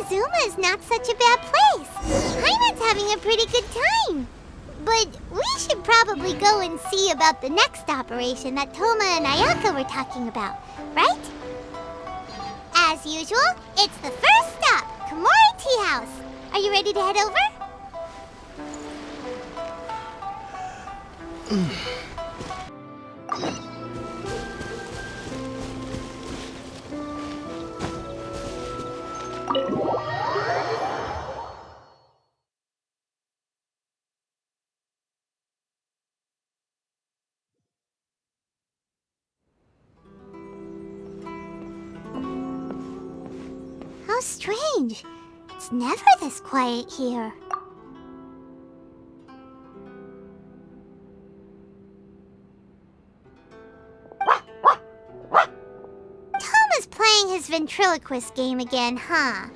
Inazuma is not such a bad place. Paimon's having a pretty good time. But we should probably go and see about the next operation that Toma and Ayaka were talking about, right? As usual, it's the first stop, Komori Tea House. Are you ready to head over? How strange. It's never this quiet here. Toma's playing his ventriloquist game again, huh?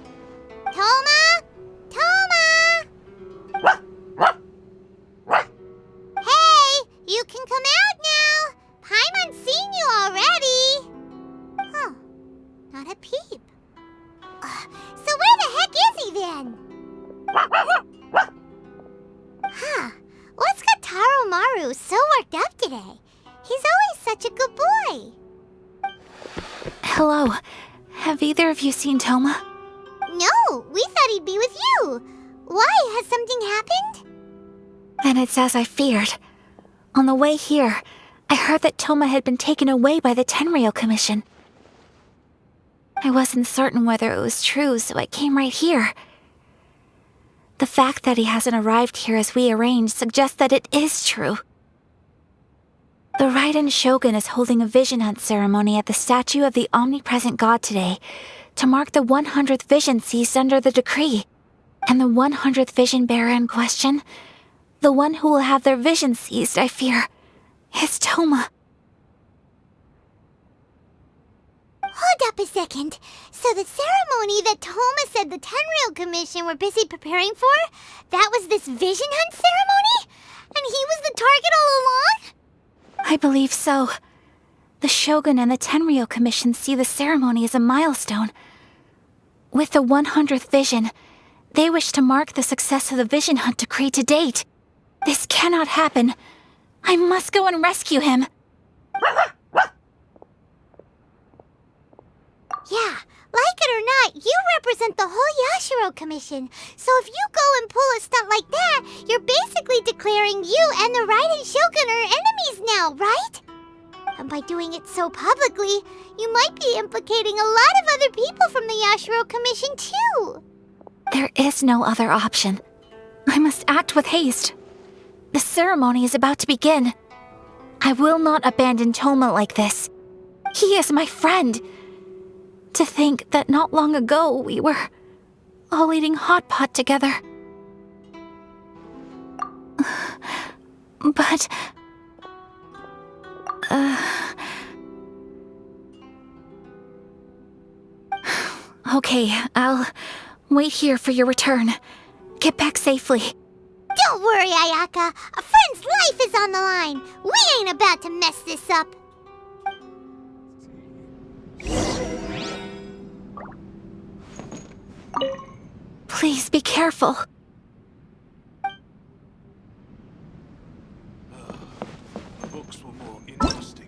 Toma? Toma! Hey, you can come out now. Paimon's seen you already. Huh, not a peep. So where the heck is he then? Huh, what's got Taro Maru so worked up today? He's always such a good boy. Hello. Have either of you seen Toma? No, we thought he'd be with you. Why? Has something happened? Then it's as I feared. On the way here, I heard that Toma had been taken away by the Tenryou Commission. I wasn't certain whether it was true, so I came right here. The fact that he hasn't arrived here as we arranged suggests that it is true. The Raiden Shogun is holding a vision hunt ceremony at the statue of the omnipresent god today to mark the 100th vision seized under the decree. And the 100th vision bearer in question, the one who will have their vision seized, I fear, is Toma. Hold up a second. So the ceremony that Toma said the Tenryou Commission were busy preparing for, that was this vision hunt ceremony? And he was the target all along? I believe so. The Shogun and the Tenryou Commission see the ceremony as a milestone. With the 100th vision, they wish to mark the success of the vision hunt decree to date. This cannot happen. I must go and rescue him. Yeah, like it or not, you represent the whole Yashiro Commission. So if you go and pull a stunt like that, you're basically declaring you and the Raiden Shogun are enemies now, right? And by doing it so publicly, you might be implicating a lot of other people from the Yashiro Commission too. There is no other option. I must act with haste. The ceremony is about to begin. I will not abandon Toma like this. He is my friend. To think that not long ago we were all eating hot pot together. But... Okay, I'll wait here for your return. Get back safely. Don't worry, Ayaka. A friend's life is on the line. We ain't about to mess this up. Please be careful. Books were more interesting.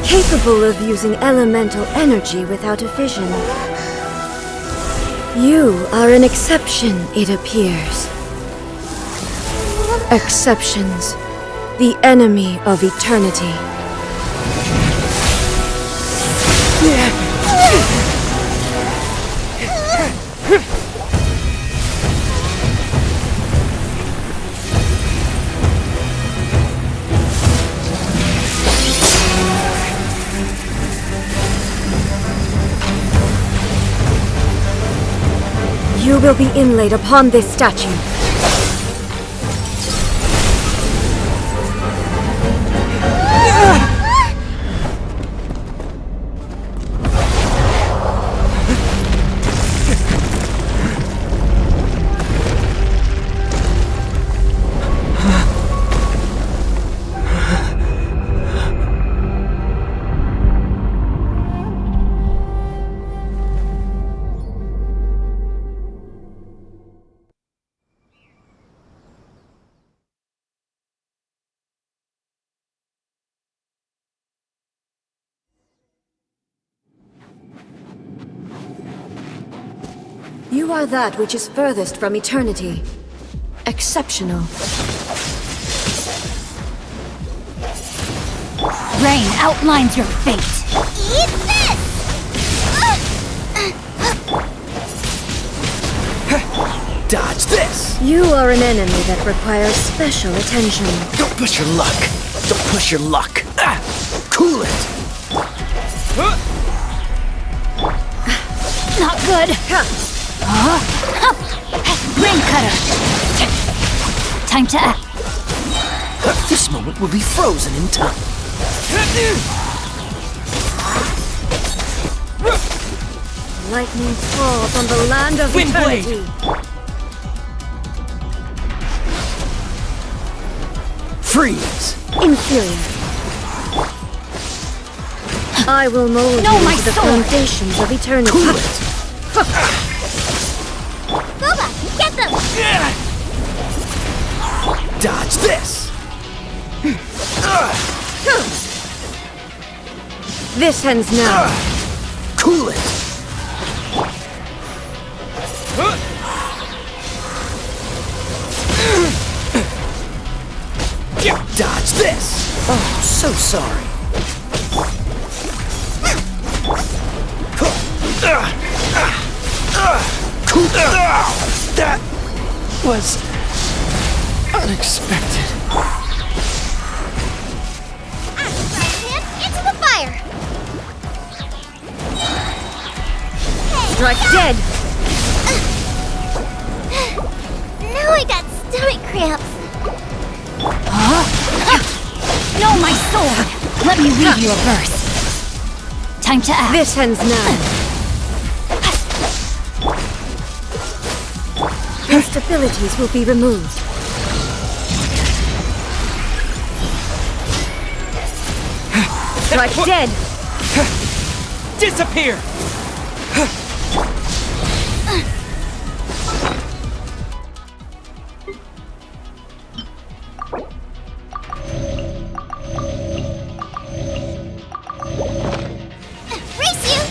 Capable of using elemental energy without a vision. You are an exception, it appears. Exceptions. The enemy of eternity. You will be inlaid upon this statue. You are that which is furthest from eternity. Exceptional. Rain outlines your fate. Eat this! Dodge this! You are an enemy that requires special attention. Don't push your luck. Don't push your luck. Cool it. Not good. Rain cutter. Time to act. This moment will be frozen in time. Lightning falls on the land of Windblade. eternity. Freeze! Inferior. I will mold No, you my into the sword. foundations of eternity. Cool it! Booba, get them! Dodge this! This ends now. Cool it! Dodge this! Oh, so sorry. Cool. That was unexpected. Into the fire! Strike dead. Now I got stomach cramps. No, my sword! Let me read you a verse. Time to act. This ends now. Instabilities will be removed. Strike dead. Disappear! Race you!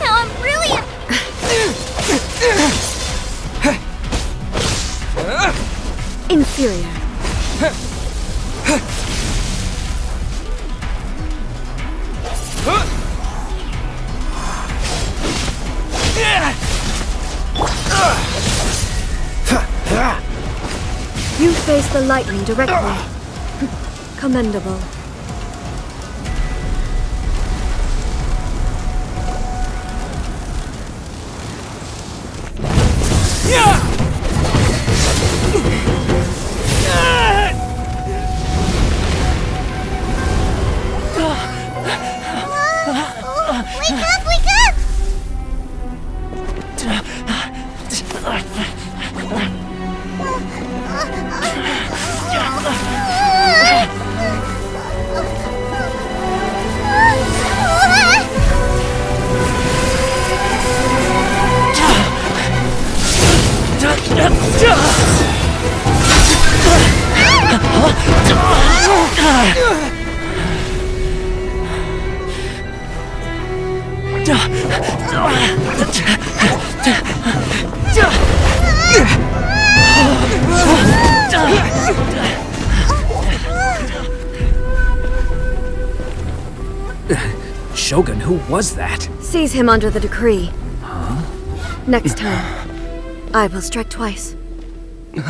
Now I'm really... Inferior. You face the lightning directly. Commendable. Wake up, wake up! Shogun, who was that? Seize him under the decree. Huh? Next time, I will strike twice. Why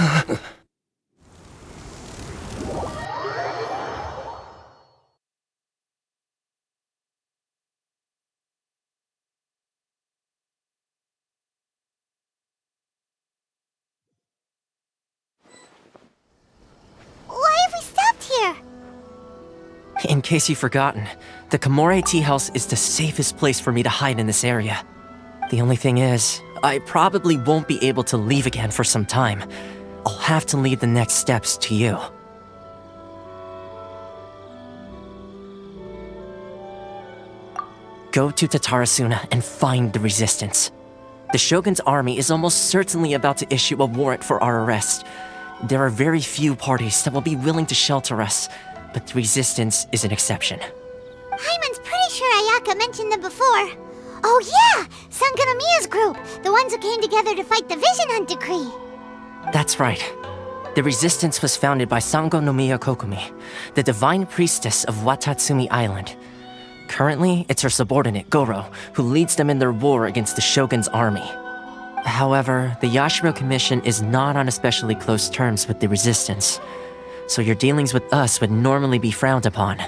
have we stopped here? In case you've forgotten, the Komore tea house is the safest place for me to hide in this area. The only thing is, I probably won't be able to leave again for some time. I'll have to leave the next steps to you. Go to Tatarasuna and find the resistance. The Shogun's army is almost certainly about to issue a warrant for our arrest. There are very few parties that will be willing to shelter us, but the resistance is an exception. Hyman's pretty sure Ayaka mentioned them before. Oh yeah! Sangonomiya's group! The ones who came together to fight the Vision Hunt Decree! That's right. The resistance was founded by Sangonomiya Kokumi, the divine priestess of Watatsumi Island. Currently, it's her subordinate, Goro, who leads them in their war against the Shogun's army. However, the Yashiro Commission is not on especially close terms with the resistance, so your dealings with us would normally be frowned upon.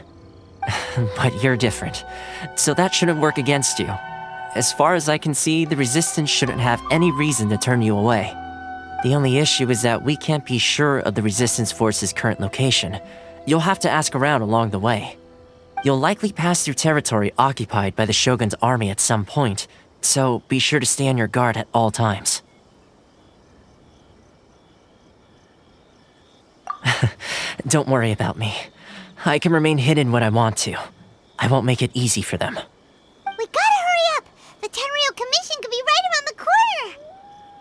But you're different, so that shouldn't work against you. As far as I can see, the resistance shouldn't have any reason to turn you away. The only issue is that we can't be sure of the resistance force's current location. You'll have to ask around along the way. You'll likely pass through territory occupied by the Shogun's army at some point, so be sure to stay on your guard at all times. Don't worry about me. I can remain hidden when I want to. I won't make it easy for them. We gotta hurry up! The Tenryou Commission could be right around the corner!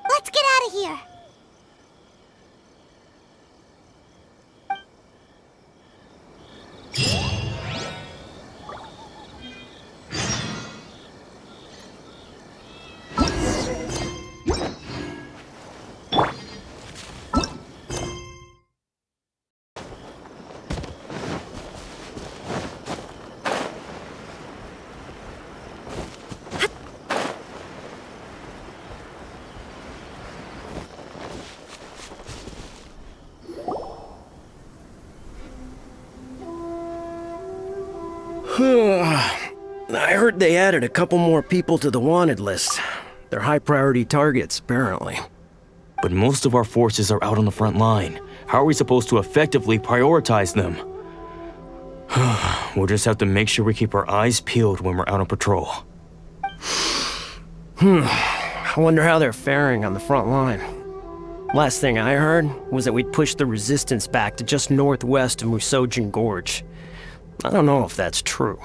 Let's get out of here! I heard they added a couple more people to the wanted list. They're high-priority targets, apparently. But most of our forces are out on the front line. How are we supposed to effectively prioritize them? We'll just have to make sure we keep our eyes peeled when we're out on patrol. I wonder how they're faring on the front line. Last thing I heard was that we'd pushed the resistance back to just northwest of Musojin Gorge. I don't know if that's true.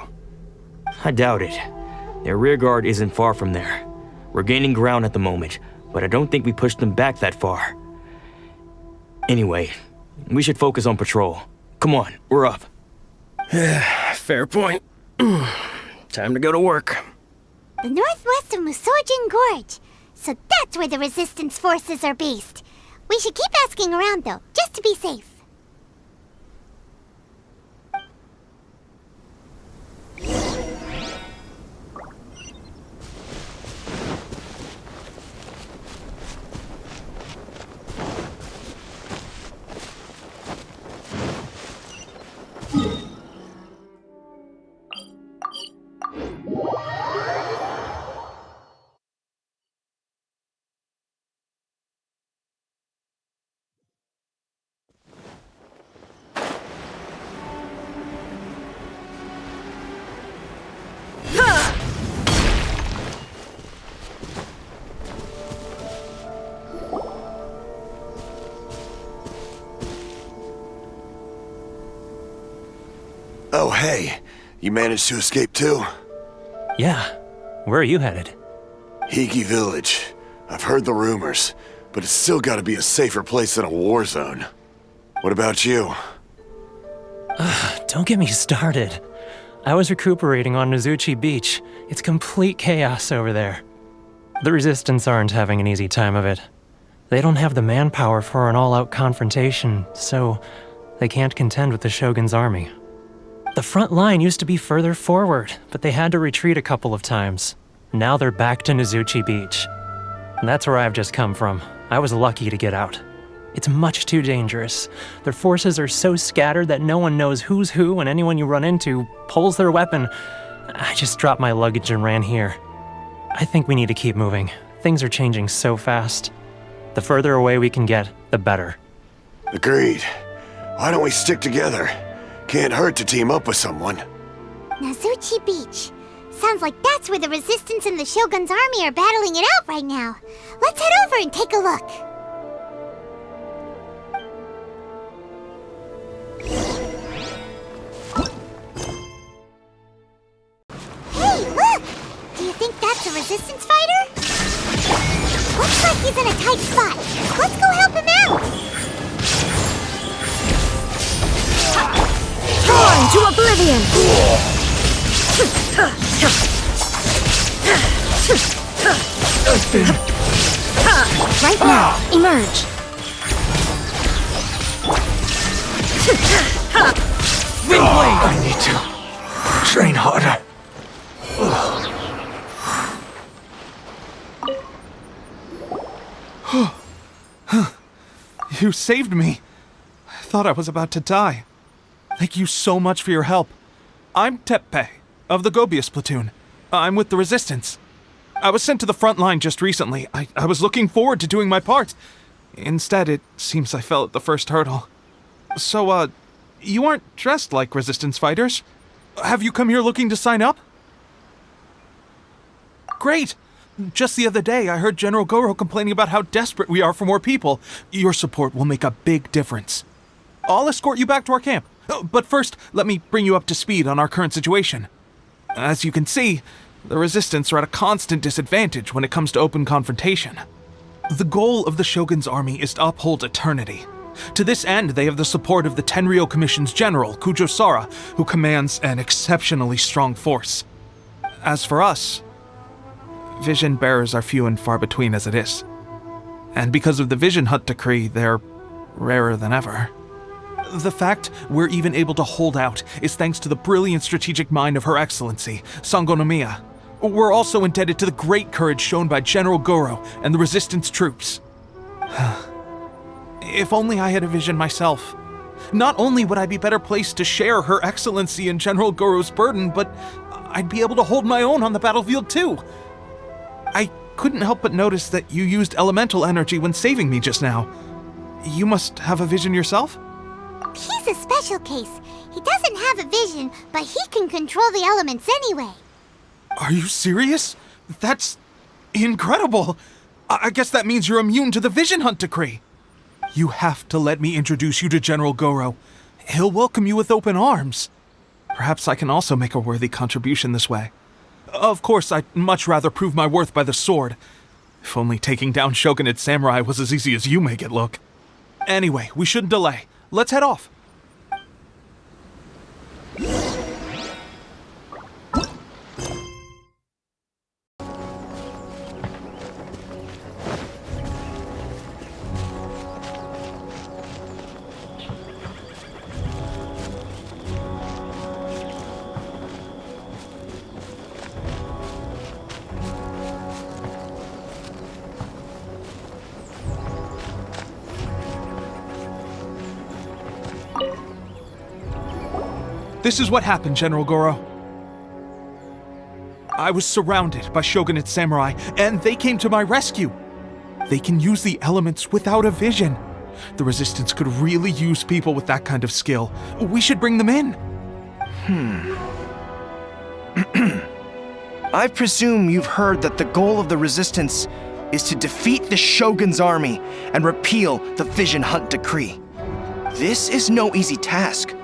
I doubt it. Their rearguard isn't far from there. We're gaining ground at the moment, but I don't think we pushed them back that far. Anyway, we should focus on patrol. Come on, we're up. Fair point. Time to go to work. The northwest of Musojin Gorge. So that's where the resistance forces are based. We should keep asking around though, just to be safe. Oh, hey. You managed to escape too? Yeah. Where are you headed? Higi Village. I've heard the rumors, but it's still gotta be a safer place than a war zone. What about you? Don't get me started. I was recuperating on Nozuchi Beach. It's complete chaos over there. The Resistance aren't having an easy time of it. They don't have the manpower for an all-out confrontation, so they can't contend with the Shogun's army. The front line used to be further forward, but they had to retreat a couple of times. Now they're back to Nizuchi Beach. That's where I've just come from. I was lucky to get out. It's much too dangerous. Their forces are so scattered that no one knows who's who, and anyone you run into pulls their weapon. I just dropped my luggage and ran here. I think we need to keep moving. Things are changing so fast. The further away we can get, the better. Agreed. Why don't we stick together? Can't hurt to team up with someone. Nizuchi Beach. Sounds like that's where the Resistance and the Shogun's army are battling it out right now. Let's head over and take a look. Hey, look! Do you think that's a Resistance fighter? Looks like he's in a tight spot. Let's go help him out! Torn to oblivion! Right now, emerge! Windblade! I need to train harder. You saved me. I thought I was about to die. Thank you so much for your help. I'm Teppei, of the Gobius platoon. I'm with the Resistance. I was sent to the front line just recently. I was looking forward to doing my part. Instead, it seems I fell at the first hurdle. So, you aren't dressed like Resistance fighters? Have you come here looking to sign up? Great! Just the other day, I heard General Goro complaining about how desperate we are for more people. Your support will make a big difference. I'll escort you back to our camp. But first, let me bring you up to speed on our current situation. As you can see, the Resistance are at a constant disadvantage when it comes to open confrontation. The goal of the Shogun's army is to uphold eternity. To this end, they have the support of the Tenryou Commission's general, Kujosara, who commands an exceptionally strong force. As for us, vision bearers are few and far between as it is. And because of the Vision Hut decree, they're rarer than ever. The fact we're even able to hold out is thanks to the brilliant strategic mind of Her Excellency, Sango Nomiya. We're also indebted to the great courage shown by General Goro and the Resistance troops. If only I had a vision myself. Not only would I be better placed to share Her Excellency and General Goro's burden, but I'd be able to hold my own on the battlefield too. I couldn't help but notice that you used elemental energy when saving me just now. You must have a vision yourself? He's a special case. He doesn't have a vision, but he can control the elements anyway. Are you serious? That's incredible. I guess that means you're immune to the Vision Hunt decree. You have to let me introduce you to General Goro. He'll welcome you with open arms. Perhaps I can also make a worthy contribution this way. Of course, I'd much rather prove my worth by the sword. If only taking down Shogunate samurai was as easy as you make it look. Anyway, we shouldn't delay. Let's head off. This is what happened, General Goro. I was surrounded by Shogunate samurai, and they came to my rescue. They can use the elements without a vision. The Resistance could really use people with that kind of skill. We should bring them in. I presume you've heard that the goal of the Resistance is to defeat the Shogun's army and repeal the Vision Hunt decree. This is no easy task.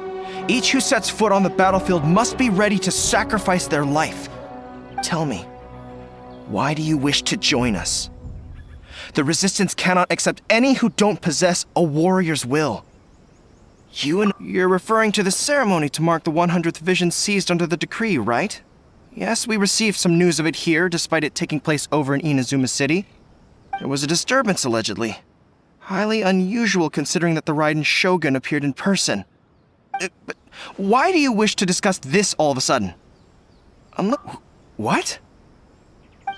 Each who sets foot on the battlefield must be ready to sacrifice their life. Tell me, why do you wish to join us? The Resistance cannot accept any who don't possess a warrior's will. You're referring to the ceremony to mark the 100th vision seized under the decree, right? Yes, we received some news of it here, despite it taking place over in Inazuma City. There was a disturbance, allegedly. Highly unusual considering that the Raiden Shogun appeared in person. Why do you wish to discuss this all of a sudden? What?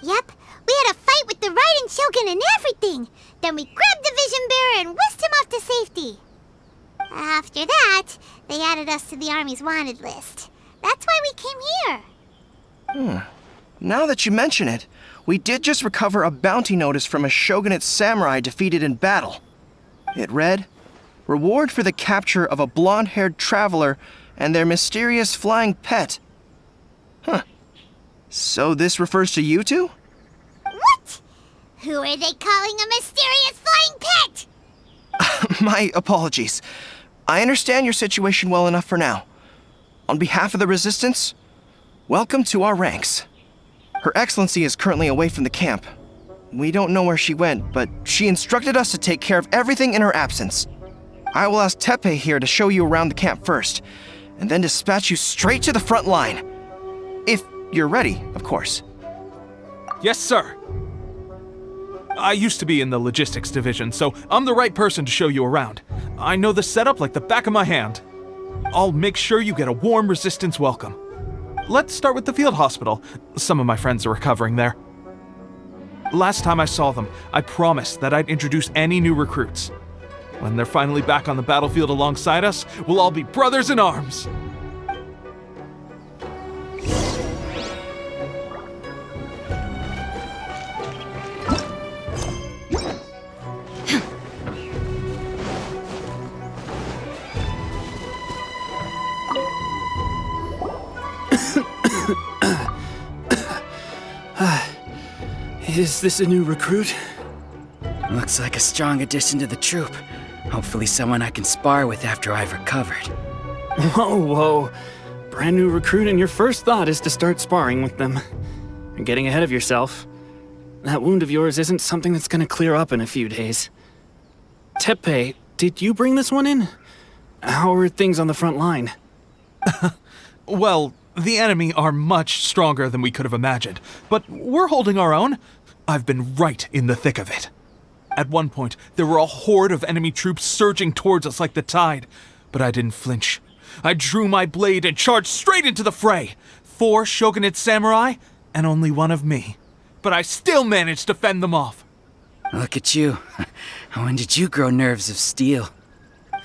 Yep, we had a fight with the Raiden Shogun and everything. Then we grabbed the Vision Bearer and whisked him off to safety. After that, they added us to the Army's wanted list. That's why we came here. Now that you mention it, we did just recover a bounty notice from a shogunate samurai defeated in battle. It read, "Reward for the capture of a blonde-haired traveler and their mysterious flying pet." Huh. So this refers to you two? What? Who are they calling a mysterious flying pet? My apologies. I understand your situation well enough for now. On behalf of the Resistance, welcome to our ranks. Her Excellency is currently away from the camp. We don't know where she went, but she instructed us to take care of everything in her absence. I will ask Tepe here to show you around the camp first, and then dispatch you straight to the front line. If you're ready, of course. Yes, sir. I used to be in the logistics division, so I'm the right person to show you around. I know the setup like the back of my hand. I'll make sure you get a warm Resistance welcome. Let's start with the field hospital. Some of my friends are recovering there. Last time I saw them, I promised that I'd introduce any new recruits. When they're finally back on the battlefield alongside us, we'll all be brothers in arms. Is this a new recruit? Looks like a strong addition to the troop. Hopefully someone I can spar with after I've recovered. Whoa. Brand new recruit and your first thought is to start sparring with them. You're getting ahead of yourself. That wound of yours isn't something that's gonna clear up in a few days. Tepe, did you bring this one in? How are things on the front line? Well, the enemy are much stronger than we could have imagined, but we're holding our own. I've been right in the thick of it. At one point, there were a horde of enemy troops surging towards us like the tide, but I didn't flinch. I drew my blade and charged straight into the fray. 4 shogunate samurai, and only 1 of me. But I still managed to fend them off. Look at you. When did you grow nerves of steel?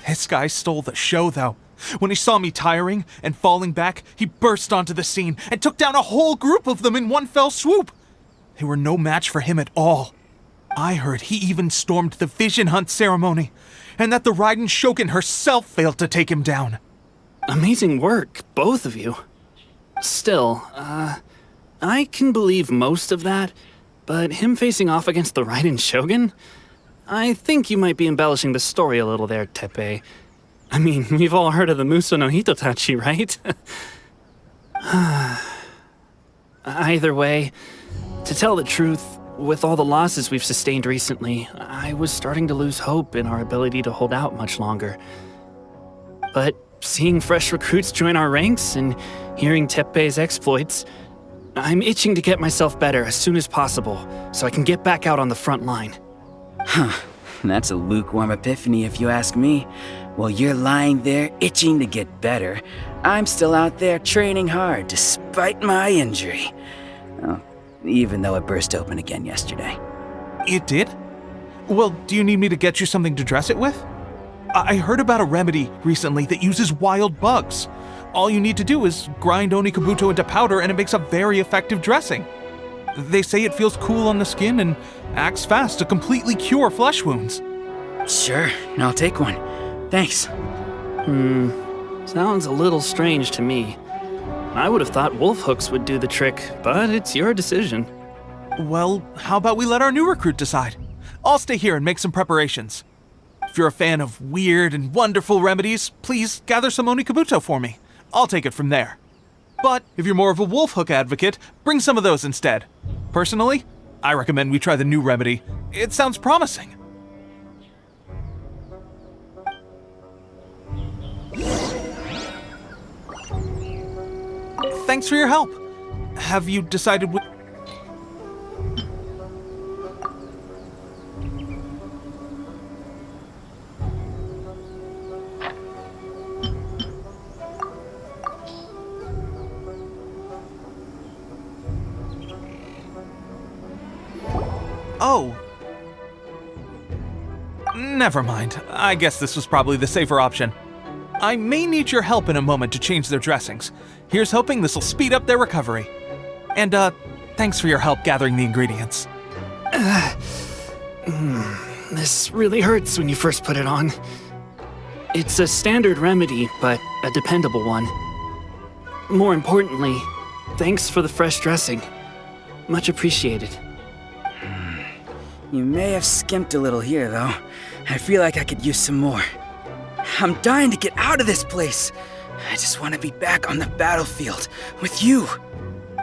This guy stole the show, though. When he saw me tiring and falling back, he burst onto the scene and took down a whole group of them in one fell swoop. They were no match for him at all. I heard he even stormed the Vision Hunt ceremony, and that the Raiden Shogun herself failed to take him down. Amazing work, both of you. Still, I can believe most of that, but him facing off against the Raiden Shogun? I think you might be embellishing the story a little there, Tepe. I mean, we've all heard of the Muso no Hitotachi, right? Either way, to tell the truth, with all the losses we've sustained recently, I was starting to lose hope in our ability to hold out much longer. But seeing fresh recruits join our ranks and hearing Tepe's exploits, I'm itching to get myself better as soon as possible so I can get back out on the front line. Huh. That's a lukewarm epiphany if you ask me. While you're lying there itching to get better, I'm still out there training hard despite my injury. Oh, even though it burst open again yesterday. It did? Well, do you need me to get you something to dress it with? I heard about a remedy recently that uses wild bugs. All you need to do is grind Onikabuto into powder and it makes a very effective dressing. They say it feels cool on the skin and acts fast to completely cure flesh wounds. Sure, I'll take one. Thanks. Sounds a little strange to me. I would have thought wolf hooks would do the trick, but it's your decision. Well, how about we let our new recruit decide? I'll stay here and make some preparations. If you're a fan of weird and wonderful remedies, please gather some Onikabuto for me. I'll take it from there. But if you're more of a wolf hook advocate, bring some of those instead. Personally, I recommend we try the new remedy. It sounds promising. Thanks for your help. Have you decided what... Oh! Never mind. I guess this was probably the safer option. I may need your help in a moment to change their dressings. Here's hoping this'll speed up their recovery. And, thanks for your help gathering the ingredients. This really hurts when you first put it on. It's a standard remedy, but a dependable one. More importantly, thanks for the fresh dressing. Much appreciated. You may have skimped a little here, though. I feel like I could use some more. I'm dying to get out of this place. I just want to be back on the battlefield with you.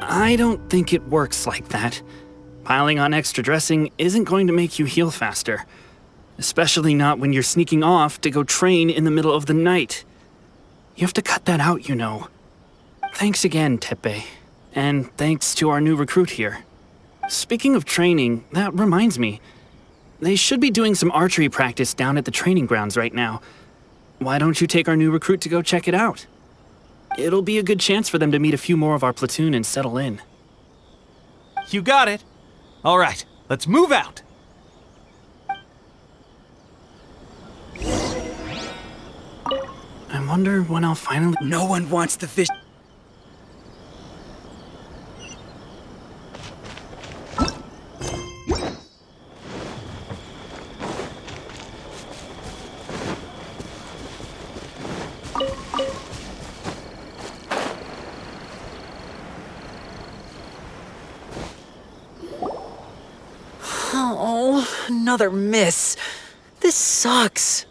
I don't think it works like that. Piling on extra dressing isn't going to make you heal faster. Especially not when you're sneaking off to go train in the middle of the night. You have to cut that out, you know. Thanks again, Tepe. And thanks to our new recruit here. Speaking of training, that reminds me. They should be doing some archery practice down at the training grounds right now. Why don't you take our new recruit to go check it out? It'll be a good chance for them to meet a few more of our platoon and settle in. You got it. All right, let's move out. I wonder when I'll finally... No one wants the fish... Oh, another miss. This sucks.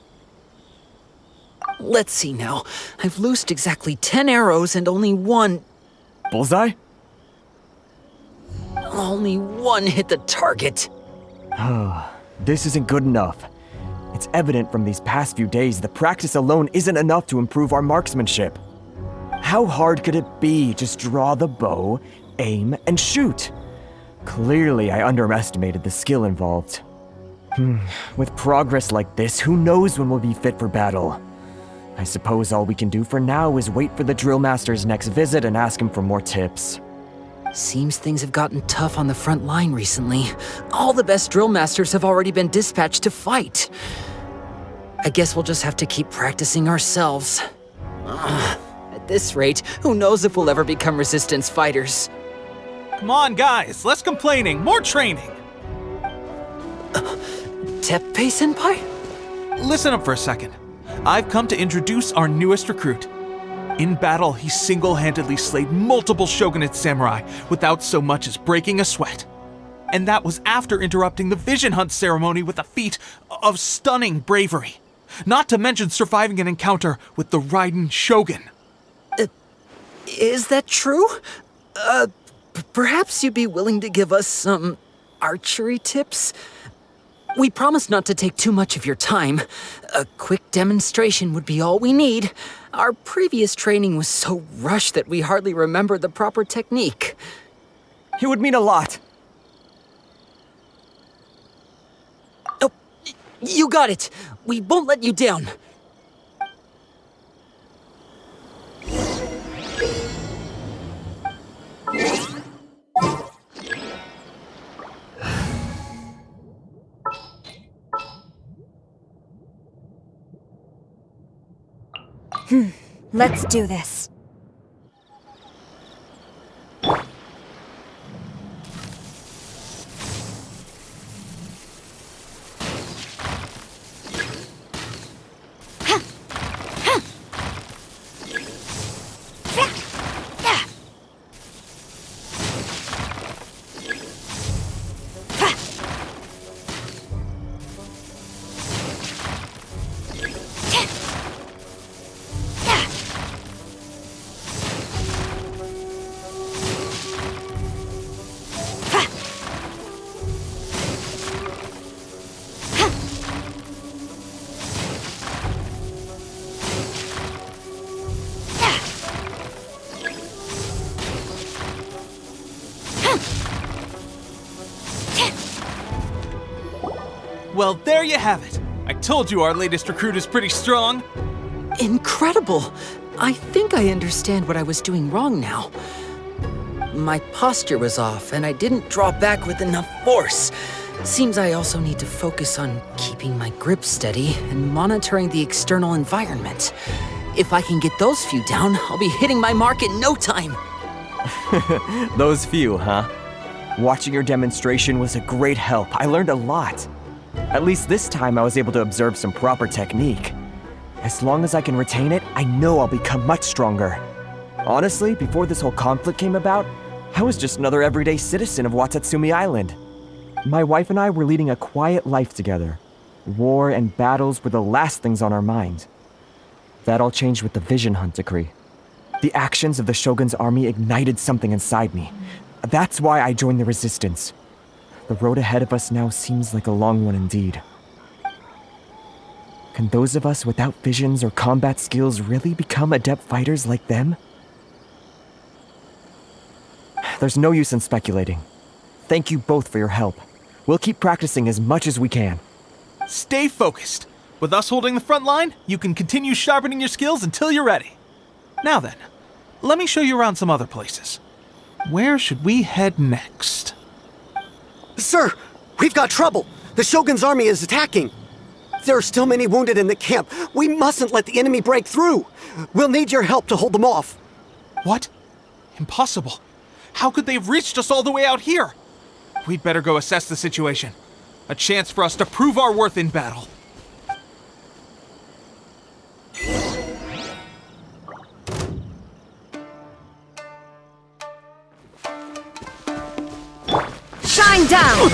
Let's see now. I've loosed exactly 10 arrows and only one... Bullseye? Only one hit the target. This isn't good enough. It's evident from these past few days the practice alone isn't enough to improve our marksmanship. How hard could it be? Just draw the bow, aim, and shoot. Clearly, I underestimated the skill involved. With progress like this, who knows when we'll be fit for battle? I suppose all we can do for now is wait for the drill master's next visit and ask him for more tips. Seems things have gotten tough on the front line recently. All the best drill masters have already been dispatched to fight. I guess we'll just have to keep practicing ourselves. At this rate, who knows if we'll ever become resistance fighters. Come on, guys, less complaining, more training. Teppei-senpai? Listen up for a second. I've come to introduce our newest recruit. In battle, he single-handedly slayed multiple shogunate samurai without so much as breaking a sweat. And that was after interrupting the vision hunt ceremony with a feat of stunning bravery. Not to mention surviving an encounter with the Raiden Shogun. Is that true? Perhaps you'd be willing to give us some archery tips? We promise not to take too much of your time. A quick demonstration would be all we need. Our previous training was so rushed that we hardly remember the proper technique. It would mean a lot. Oh, you got it. We won't let you down. Let's do this. Well, there you have it. I told you our latest recruit is pretty strong. Incredible! I think I understand what I was doing wrong now. My posture was off, and I didn't draw back with enough force. Seems I also need to focus on keeping my grip steady and monitoring the external environment. If I can get those few down, I'll be hitting my mark in no time. Those few, huh? Watching your demonstration was a great help. I learned a lot. At least this time I was able to observe some proper technique. As long as I can retain it, I know I'll become much stronger. Honestly, before this whole conflict came about, I was just another everyday citizen of Watatsumi Island. My wife and I were leading a quiet life together. War and battles were the last things on our mind. That all changed with the Vision Hunt decree. The actions of the Shogun's army ignited something inside me. That's why I joined the resistance. The road ahead of us now seems like a long one indeed. Can those of us without visions or combat skills really become adept fighters like them? There's no use in speculating. Thank you both for your help. We'll keep practicing as much as we can. Stay focused. With us holding the front line, you can continue sharpening your skills until you're ready. Now then, let me show you around some other places. Where should we head next? Sir, we've got trouble. The Shogun's army is attacking. There are still many wounded in the camp. We mustn't let the enemy break through. We'll need your help to hold them off. What? Impossible. How could they have reached us all the way out here? We'd better go assess the situation. A chance for us to prove our worth in battle. Shine down!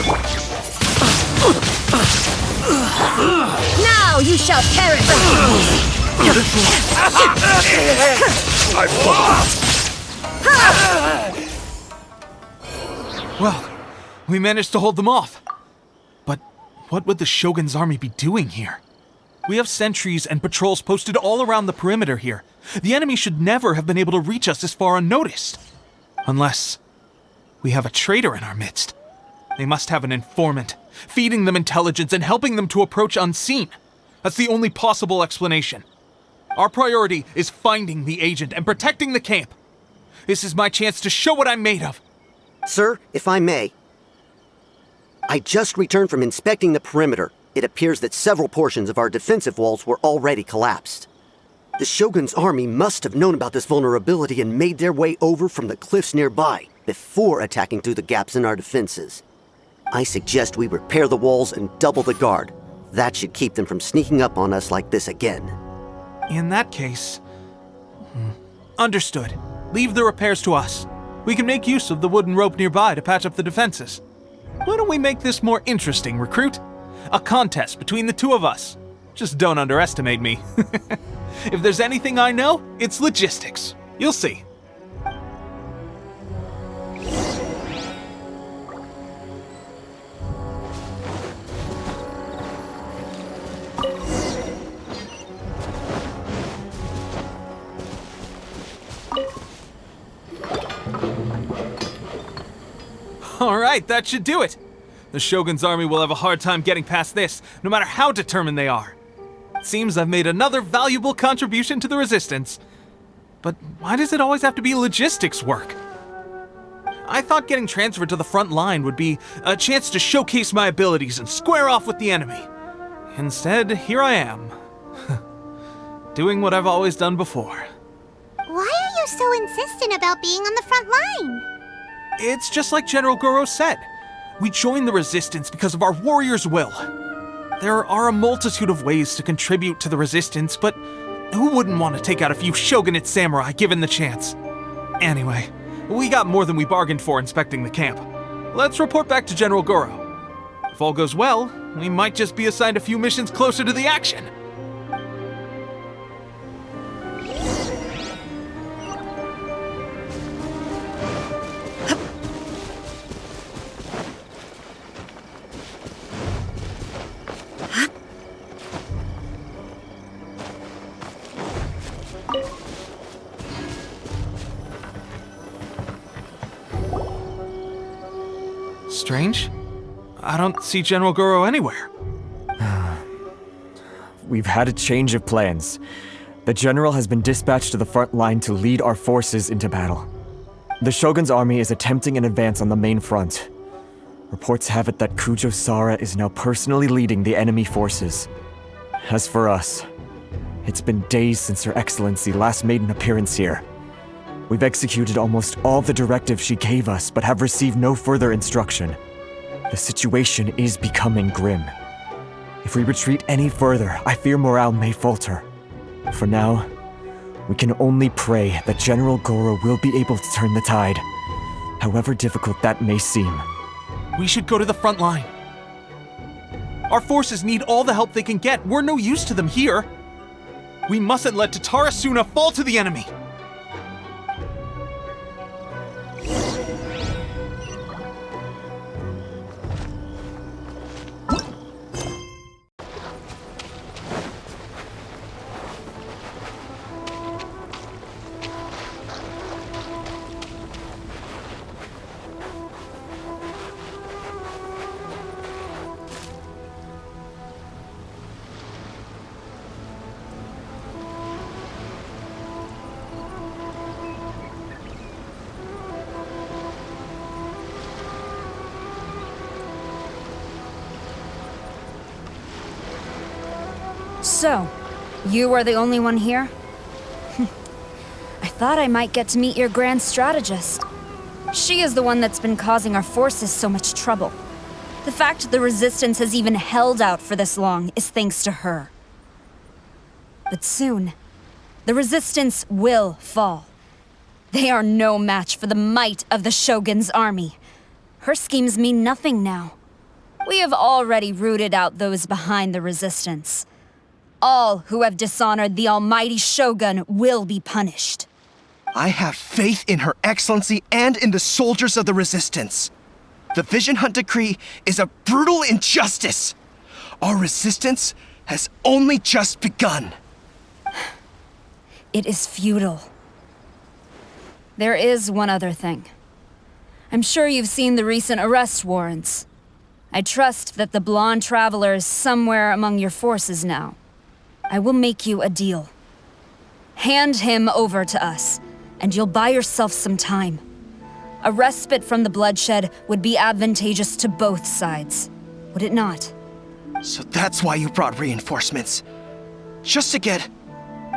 Now you shall perish! Well, we managed to hold them off. But what would the Shogun's army be doing here? We have sentries and patrols posted all around the perimeter here. The enemy should never have been able to reach us this far unnoticed. Unless we have a traitor in our midst. They must have an informant, feeding them intelligence and helping them to approach unseen. That's the only possible explanation. Our priority is finding the agent and protecting the camp. This is my chance to show what I'm made of. Sir, if I may. I just returned from inspecting the perimeter. It appears that several portions of our defensive walls were already collapsed. The Shogun's army must have known about this vulnerability and made their way over from the cliffs nearby before attacking through the gaps in our defenses. I suggest we repair the walls and double the guard. That should keep them from sneaking up on us like this again. In that case... Understood. Leave the repairs to us. We can make use of the wooden rope nearby to patch up the defenses. Why don't we make this more interesting, recruit? A contest between the two of us. Just don't underestimate me. If there's anything I know, it's logistics. You'll see. Alright, that should do it. The Shogun's army will have a hard time getting past this, no matter how determined they are. It seems I've made another valuable contribution to the resistance. But why does it always have to be logistics work? I thought getting transferred to the front line would be a chance to showcase my abilities and square off with the enemy. Instead, here I am. Doing what I've always done before. Why are you so insistent about being on the front line? It's just like General Goro said. We joined the resistance because of our warrior's will. There are a multitude of ways to contribute to the resistance, but who wouldn't want to take out a few shogunate samurai given the chance? Anyway, we got more than we bargained for inspecting the camp. Let's report back to General Goro. If all goes well, we might just be assigned a few missions closer to the action. Strange. I don't see General Goro anywhere. We've had a change of plans. The general has been dispatched to the front line to lead our forces into battle. The Shogun's army is attempting an advance on the main front. Reports have it that Kujo Sara is now personally leading the enemy forces. As for us, it's been days since Her Excellency last made an appearance here. We've executed almost all the directives she gave us, but have received no further instruction. The situation is becoming grim. If we retreat any further, I fear morale may falter. For now, we can only pray that General Goro will be able to turn the tide, however difficult that may seem. We should go to the front line. Our forces need all the help they can get. We're no use to them here. We mustn't let Tatarasuna fall to the enemy. So, you are the only one here? I thought I might get to meet your grand strategist. She is the one that's been causing our forces so much trouble. The fact the Resistance has even held out for this long is thanks to her. But soon, the Resistance will fall. They are no match for the might of the Shogun's army. Her schemes mean nothing now. We have already rooted out those behind the Resistance. All who have dishonored the almighty Shogun will be punished. I have faith in Her Excellency and in the soldiers of the Resistance. The Vision Hunt Decree is a brutal injustice. Our resistance has only just begun. It is futile. There is one other thing. I'm sure you've seen the recent arrest warrants. I trust that the blonde traveler is somewhere among your forces now. I will make you a deal. Hand him over to us, and you'll buy yourself some time. A respite from the bloodshed would be advantageous to both sides, would it not? So that's why you brought reinforcements. Just to get...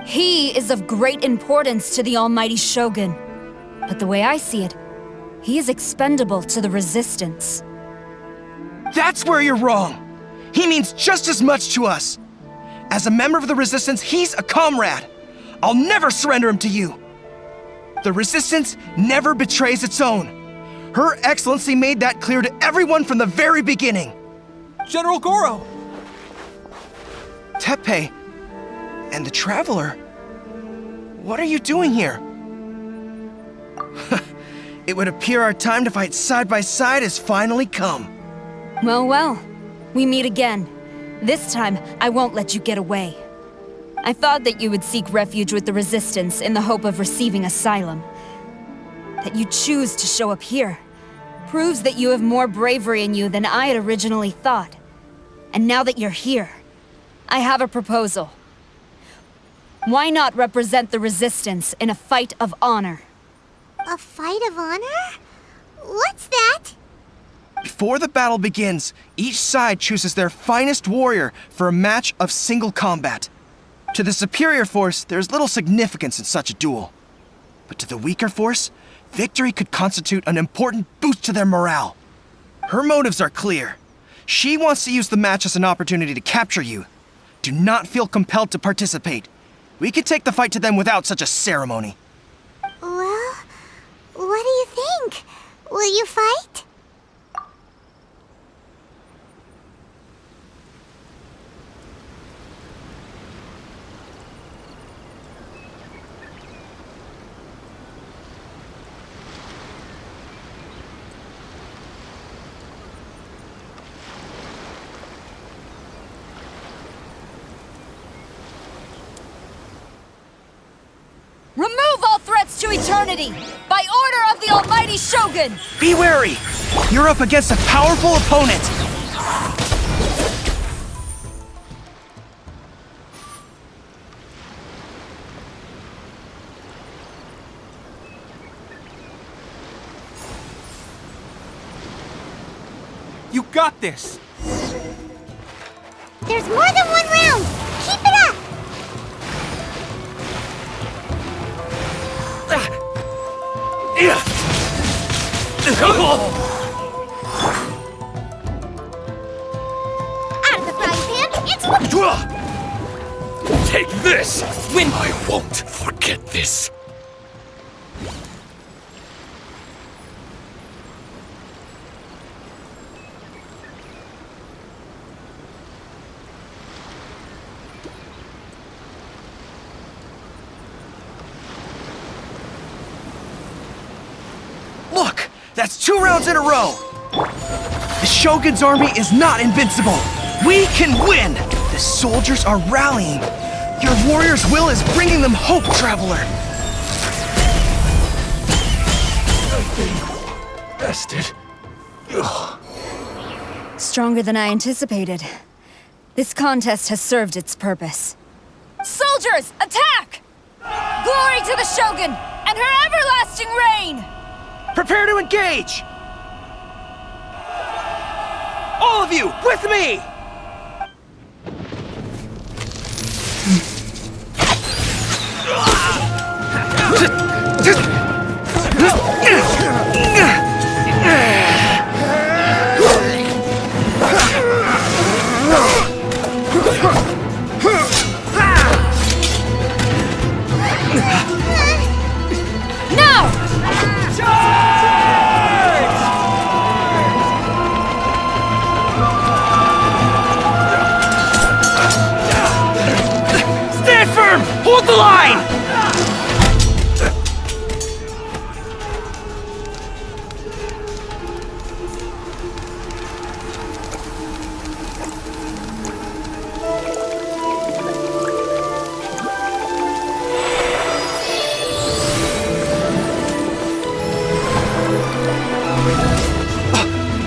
He is of great importance to the almighty Shogun. But the way I see it, he is expendable to the Resistance. That's where you're wrong! He means just as much to us! As a member of the Resistance, he's a comrade! I'll never surrender him to you! The Resistance never betrays its own. Her Excellency made that clear to everyone from the very beginning. General Goro! Teppei and the Traveler, what are you doing here? It would appear our time to fight side by side has finally come. Well, we meet again. This time, I won't let you get away. I thought that you would seek refuge with the Resistance in the hope of receiving asylum. That you choose to show up here proves that you have more bravery in you than I had originally thought. And now that you're here, I have a proposal. Why not represent the Resistance in a fight of honor? A fight of honor? What's that? Before the battle begins, each side chooses their finest warrior for a match of single combat. To the superior force, there's little significance in such a duel. But to the weaker force, victory could constitute an important boost to their morale. Her motives are clear. She wants to use the match as an opportunity to capture you. Do not feel compelled to participate. We could take the fight to them without such a ceremony. Well, what do you think? Will you fight? Remove all threats to eternity! By order of the almighty Shogun! Be wary! You're up against a powerful opponent! You got this! There's more than one round! Keep it up! Out of the frying pan, it's... Take this! Win! I won't forget this. Look! That's 2 rounds in a row! The Shogun's army is not invincible! We can win! The soldiers are rallying! Your warrior's will is bringing them hope, Traveler! Bested. Stronger than I anticipated. This contest has served its purpose. Soldiers, attack! Glory to the Shogun and her everlasting reign! Prepare to engage! All of you, with me! Hold the line!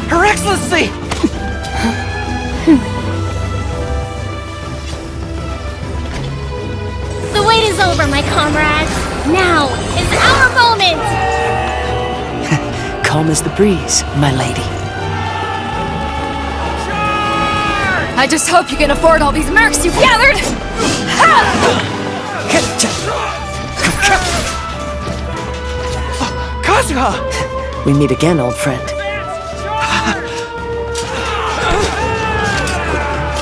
Her Excellency! The wait is over, my comrades. Now is our moment! Calm as the breeze, my lady. I just hope you can afford all these mercs you've gathered! Kazuha! We meet again, old friend.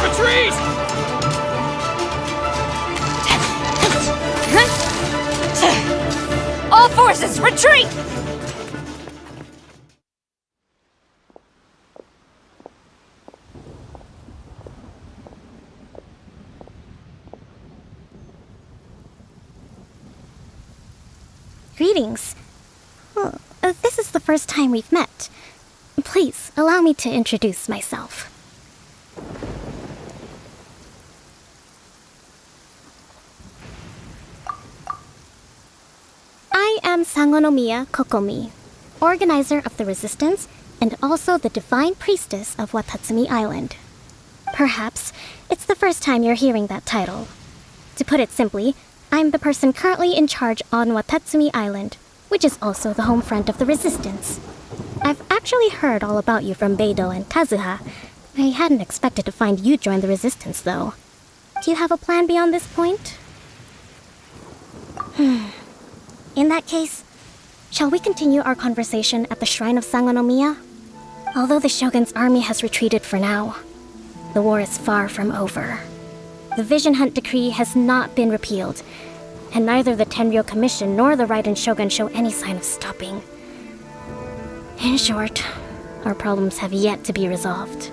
Retreat! All forces, retreat! Greetings. Well, this is the first time we've met. Please, allow me to introduce myself. I am Sangonomiya Kokomi, organizer of the Resistance and also the Divine Priestess of Watatsumi Island. Perhaps it's the first time you're hearing that title. To put it simply, I'm the person currently in charge on Watatsumi Island, which is also the home front of the Resistance. I've actually heard all about you from Beidou and Kazuha. I hadn't expected to find you join the Resistance, though. Do you have a plan beyond this point? In that case, shall we continue our conversation at the shrine of Sangonomiya? Although the Shogun's army has retreated for now, the war is far from over. The Vision Hunt Decree has not been repealed, and neither the Tenryou Commission nor the Raiden Shogun show any sign of stopping. In short, our problems have yet to be resolved.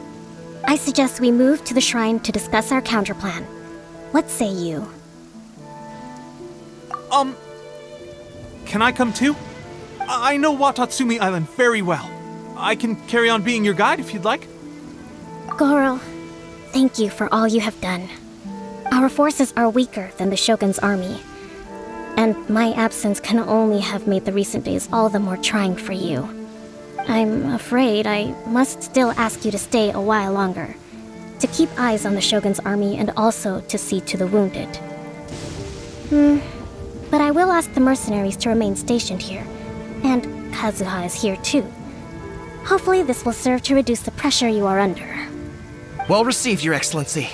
I suggest we move to the shrine to discuss our counterplan. What say you? Can I come too? I know Watatsumi Island very well. I can carry on being your guide if you'd like. Goro, thank you for all you have done. Our forces are weaker than the Shogun's army, and my absence can only have made the recent days all the more trying for you. I'm afraid I must still ask you to stay a while longer, to keep eyes on the Shogun's army and also to see to the wounded. But I will ask the mercenaries to remain stationed here, and Kazuha is here too. Hopefully this will serve to reduce the pressure you are under. Well received, Your Excellency.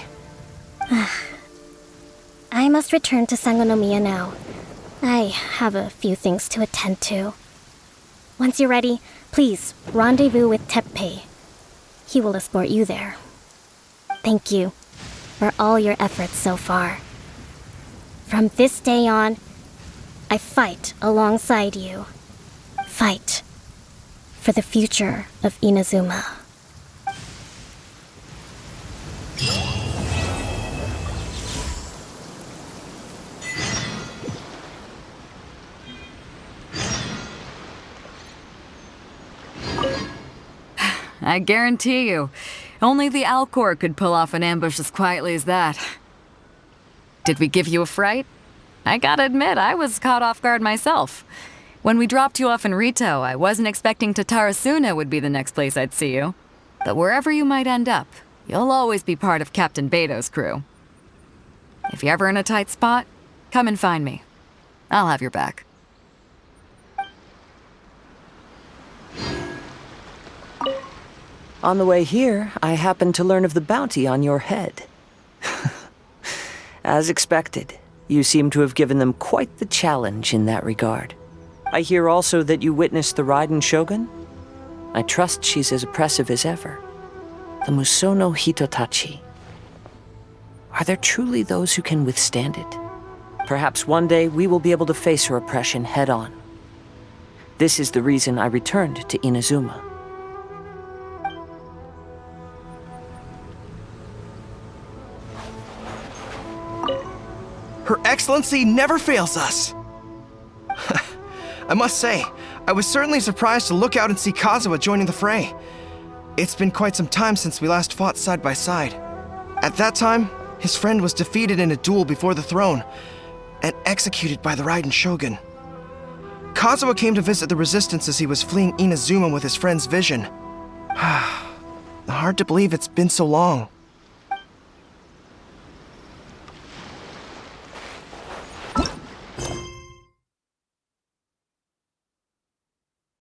I must return to Sangonomiya now. I have a few things to attend to. Once you're ready, please rendezvous with Teppei. He will escort you there. Thank you for all your efforts so far. From this day on, I fight alongside you. Fight for the future of Inazuma. I guarantee you, only the Alcor could pull off an ambush as quietly as that. Did we give you a fright? I gotta admit, I was caught off guard myself. When we dropped you off in Rito, I wasn't expecting Tatarasuna would be the next place I'd see you. But wherever you might end up, you'll always be part of Captain Beto's crew. If you're ever in a tight spot, come and find me. I'll have your back. On the way here, I happened to learn of the bounty on your head. As expected, you seem to have given them quite the challenge in that regard. I hear also that you witnessed the Raiden Shogun? I trust she's as oppressive as ever. The Musono Hitotachi. Are there truly those who can withstand it? Perhaps one day we will be able to face her oppression head-on. This is the reason I returned to Inazuma. Her Excellency never fails us! I must say, I was certainly surprised to look out and see Kazuha joining the fray. It's been quite some time since we last fought side by side. At that time, his friend was defeated in a duel before the throne, and executed by the Raiden Shogun. Kazuha came to visit the resistance as he was fleeing Inazuma with his friend's vision. Hard to believe it's been so long.